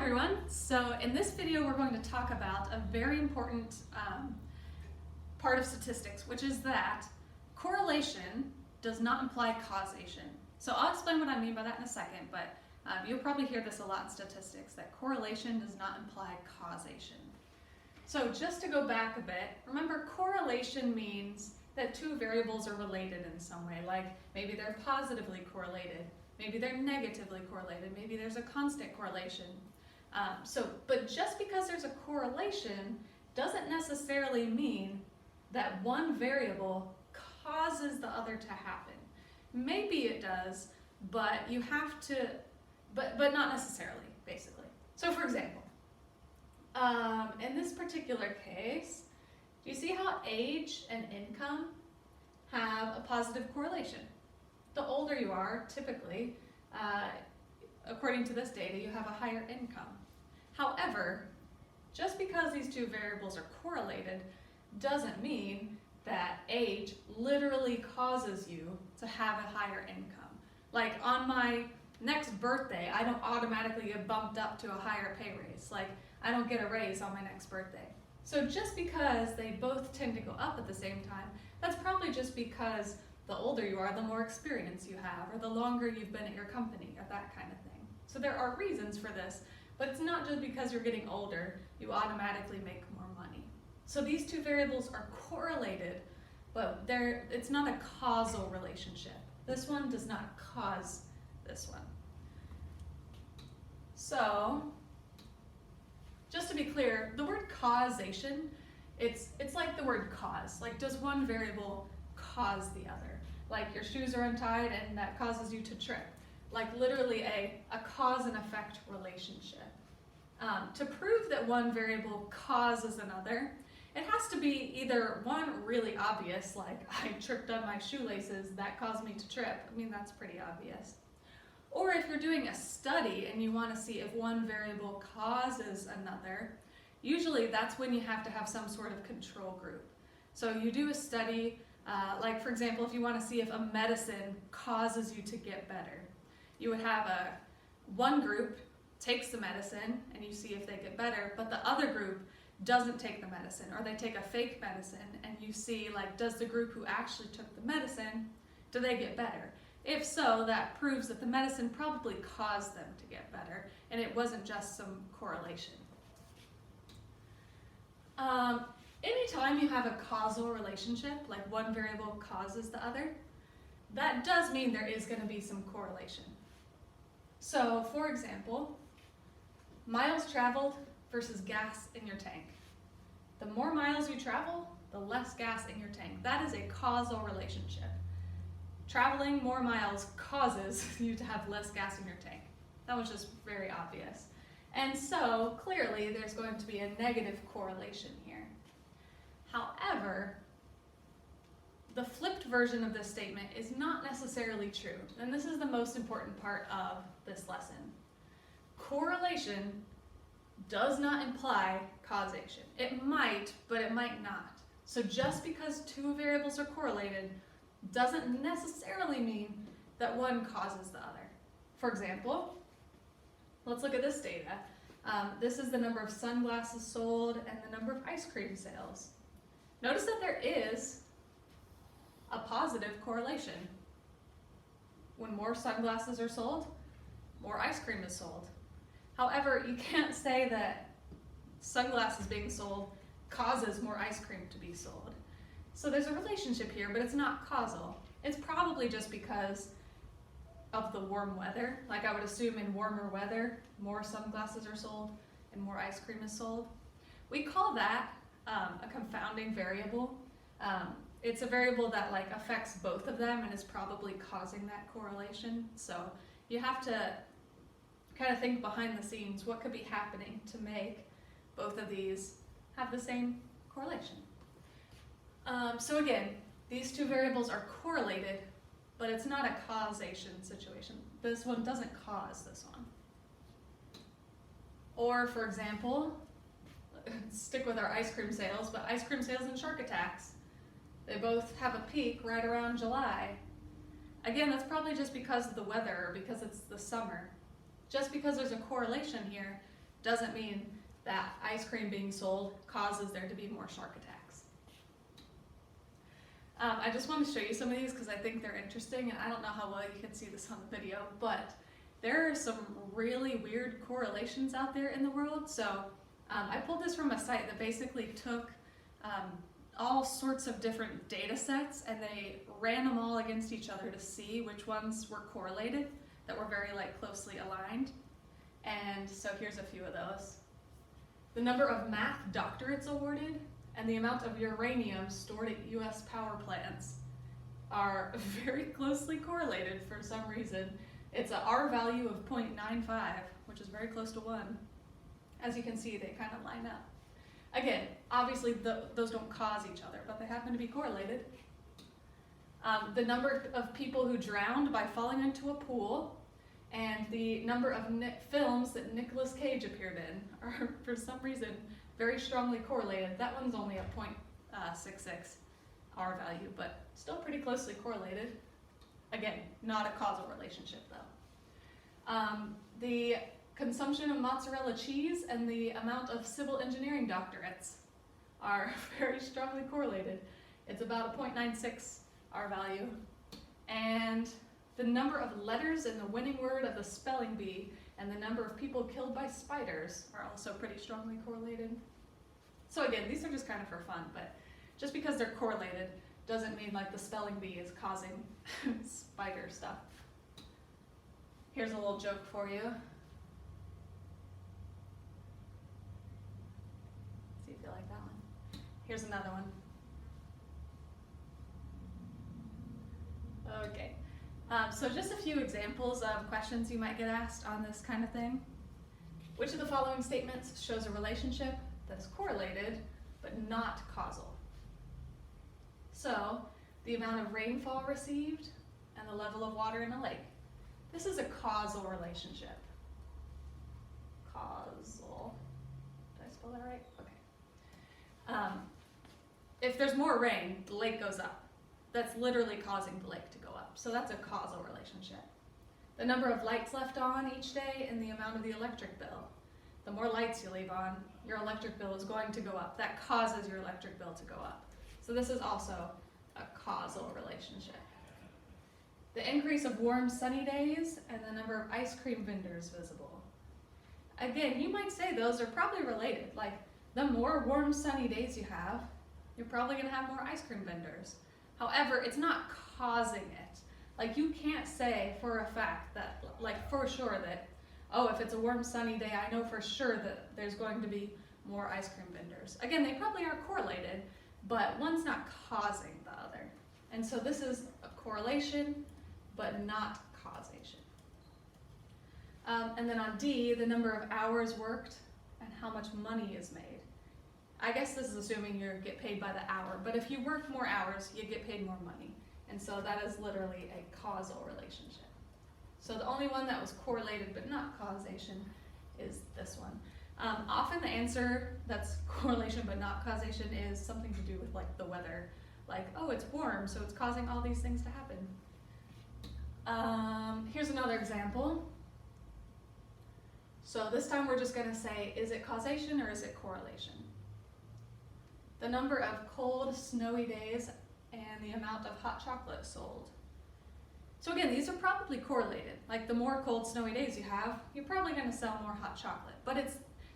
everyone. So in this video we're going to talk about a very important part of statistics, which is that correlation does not imply causation. So I'll explain what I mean by that in a second, but you'll probably hear this a lot in statistics, that correlation does not imply causation. So just to go back a bit, remember correlation means that two variables are related in some way, like maybe they're positively correlated, maybe they're negatively correlated, maybe there's a constant correlation. But just because there's a correlation doesn't necessarily mean that one variable causes the other to happen. Maybe it does, but you have to, but not necessarily, basically. So for example, in this particular case, do you see how age and income have a positive correlation? The older you are, typically, according to this data, you have a higher income. However, just because these two variables are correlated doesn't mean that age literally causes you to have a higher income. Like on my next birthday, I don't automatically get bumped up to a higher pay raise. Like I don't get a raise on my next birthday. So just because they both tend to go up at the same time, that's probably just because the older you are, the more experience you have, or the longer you've been at your company, or that kind of thing. So there are reasons for this, but it's not just because you're getting older, you automatically make more money. So these two variables are correlated, but it's not a causal relationship. This one does not cause this one. So, just to be clear, the word causation, it's like the word cause. Like, does one variable cause the other? Like your shoes are untied and that causes you to trip. Like literally a cause and effect relationship. To prove that one variable causes another, it has to be either one really obvious, like I tripped on my shoelaces, that caused me to trip. I mean, that's pretty obvious. Or if you're doing a study and you want to see if one variable causes another, usually that's when you have to have some sort of control group. So you do a study, like for example, if you want to see if a medicine causes you to get better, you would have one group takes the medicine and you see if they get better, but the other group doesn't take the medicine, or they take a fake medicine and you see, like, does the group who actually took the medicine, do they get better? If so, that proves that the medicine probably caused them to get better and it wasn't just some correlation. Anytime you have a causal relationship, like one variable causes the other, that does mean there is going to be some correlation. So, for example, miles traveled versus gas in your tank. The more miles you travel, the less gas in your tank. That is a causal relationship. Traveling more miles causes you to have less gas in your tank. That was just very obvious. And so, clearly, there's going to be a negative correlation here. However, the flipped version of this statement is not necessarily true, and this is the most important part of this lesson. Correlation does not imply causation. It might, but it might not. So just because two variables are correlated doesn't necessarily mean that one causes the other. For example, let's look at this data. This is the number of sunglasses sold and the number of ice cream sales. Notice that there is a positive correlation. When more sunglasses are sold, more ice cream is sold. However, you can't say that sunglasses being sold causes more ice cream to be sold. So there's a relationship here, but it's not causal. It's probably just because of the warm weather. Like I would assume in warmer weather, more sunglasses are sold and more ice cream is sold. We call that a confounding variable. It's a variable that like affects both of them and is probably causing that correlation. So you have to kind of think behind the scenes, what could be happening to make both of these have the same correlation. So again, these two variables are correlated, but it's not a causation situation. This one doesn't cause this one. Or for example, stick with our ice cream sales, but ice cream sales and shark attacks. They both have a peak right around July. Again, that's probably just because of the weather or because it's the summer. Just because there's a correlation here doesn't mean that ice cream being sold causes there to be more shark attacks. I just want to show you some of these because I think they're interesting, and I don't know how well you can see this on the video, but there are some really weird correlations out there in the world. So I pulled this from a site that basically took all sorts of different data sets and they ran them all against each other to see which ones were correlated, that were very closely aligned. And so here's a few of those. The number of math doctorates awarded and the amount of uranium stored at US power plants are very closely correlated for some reason. It's a R value of 0.95, which is very close to 1. As you can see, they kind of line up. Again, obviously those don't cause each other, but they happen to be correlated. The number of people who drowned by falling into a pool and the number of films that Nicolas Cage appeared in are, for some reason, very strongly correlated. That one's only a 0.66 R value, but still pretty closely correlated. Again, not a causal relationship though. The consumption of mozzarella cheese and the amount of civil engineering doctorates are very strongly correlated. It's about a 0.96 R value. And the number of letters in the winning word of the spelling bee and the number of people killed by spiders are also pretty strongly correlated. So again, these are just kind of for fun, but just because they're correlated doesn't mean the spelling bee is causing spider stuff. Here's a little joke for you. See if you like that one. Here's another one. Okay. So just a few examples of questions you might get asked on this kind of thing. Which of the following statements shows a relationship that is correlated but not causal? So, the amount of rainfall received and the level of water in a lake. This is a causal relationship. Causal. Did I spell that right? Okay. If there's more rain, the lake goes up. That's literally causing the lake to go up. So that's a causal relationship. The number of lights left on each day and the amount of the electric bill. The more lights you leave on, your electric bill is going to go up. That causes your electric bill to go up. So this is also a causal relationship. The increase of warm sunny days and the number of ice cream vendors visible. Again, you might say those are probably related. The more warm sunny days you have, you're probably going to have more ice cream vendors. However, it's not causing it. You can't say for a fact that, for sure that, oh, if it's a warm sunny day, I know for sure that there's going to be more ice cream vendors. Again, they probably are correlated, but one's not causing the other. And so this is a correlation, but not causation. And then on D, the number of hours worked and how much money is made. I guess this is assuming you get paid by the hour, but if you work more hours, you get paid more money. And so that is literally a causal relationship. So the only one that was correlated but not causation is this one. Often the answer that's correlation but not causation is something to do with the weather. Oh, it's warm, so it's causing all these things to happen. Here's another example. So this time we're just going to say, is it causation or is it correlation? The number of cold, snowy days and the amount of hot chocolate sold. So again, these are probably correlated. The more cold, snowy days you have, you're probably going to sell more hot chocolate. But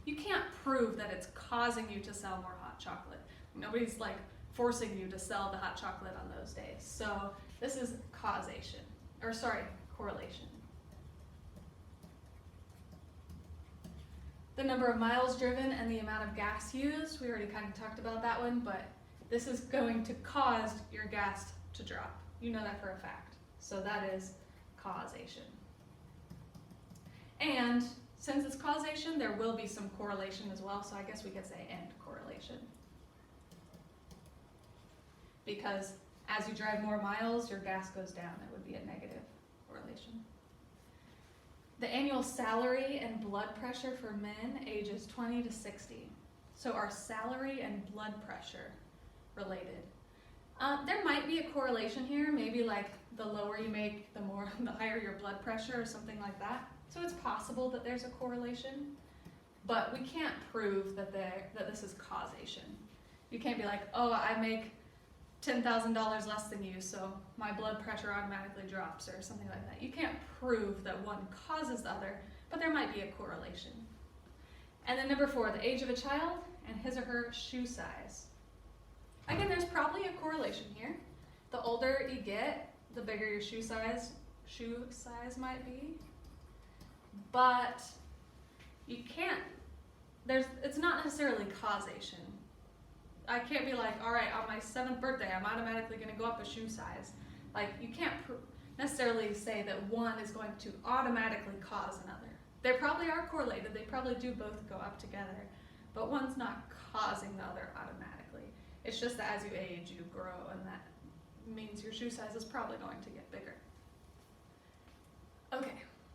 you can't prove that it's causing you to sell more hot chocolate. Nobody's forcing you to sell the hot chocolate on those days. So this is causation, correlation. The number of miles driven and the amount of gas used, we already kind of talked about that one, but this is going to cause your gas to drop. You know that for a fact. So that is causation. And since it's causation, there will be some correlation as well, so I guess we could say and correlation. Because as you drive more miles, your gas goes down. It would be a negative correlation. The annual salary and blood pressure for men ages 20 to 60. So are salary and blood pressure related? There might be a correlation here, maybe the lower you make, the higher your blood pressure or something like that. So it's possible that there's a correlation, but we can't prove that this is causation. You can't be like, oh, I make $10,000 less than you, so my blood pressure automatically drops or something like that. You can't prove that one causes the other, but there might be a correlation. And then number 4, the age of a child and his or her shoe size. Again, there's probably a correlation here. The older you get, the bigger your shoe size might be. But you can't, it's not necessarily causation. I can't be like, all right, on my 7th birthday, I'm automatically going to go up a shoe size. Like, you can't necessarily say that one is going to automatically cause another. They probably are correlated. They probably do both go up together, but one's not causing the other automatically. It's just that as you age, you grow, and that means your shoe size is probably going to get bigger.